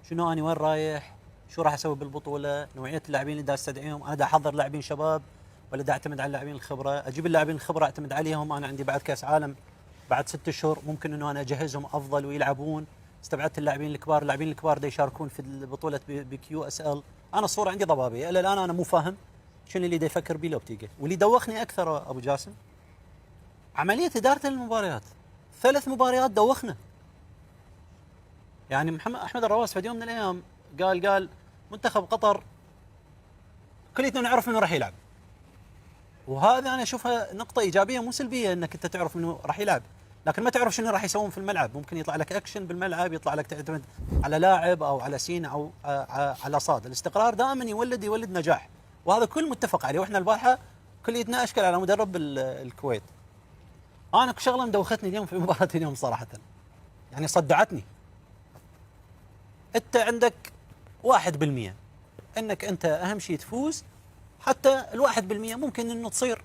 شنو اني وين رايح، شو راح اسوي بالبطوله، نوعيه اللاعبين اللي دا استدعيهم، انا دا احضر لاعبين شباب ولا دا اعتمد على اللاعبين الخبره، اجيب اللاعبين الخبره اعتمد عليهم، انا عندي بعد كاس عالم بعد 6 اشهر ممكن انه انا اجهزهم افضل ويلعبون، استبعدت اللاعبين الكبار، اللاعبين الكبار دا يشاركون في بطوله بكيو اس ال، انا الصوره عندي ضبابيه، الى الان انا مو فاهم شنو اللي دا يفكر بيه لوبتيجا، واللي دوخني اكثر ابو جاسم عمليه اداره المباريات، 3 مباريات دوخنا. يعني محمد احمد الرواس في يوم من الايام قال منتخب قطر كليتنا نعرف منو راح يلعب، وهذا انا اشوفها نقطه ايجابيه مو سلبيه، انك انت تعرف منو راح يلعب، لكن ما تعرف شنو راح يسوون في الملعب، ممكن يطلع لك اكشن بالملعب، يطلع لك تعتمد على لاعب او على سين او على صاد، الاستقرار دائما يولد نجاح، وهذا كل متفق عليه، واحنا البارحه كليتنا اشكل على مدرب الكويت. انا شغله مدوختني اليوم في مباراه اليوم صراحه، يعني صدعتني. انت عندك 1% انك انت اهم شيء تفوز، حتى ال1% ممكن انه تصير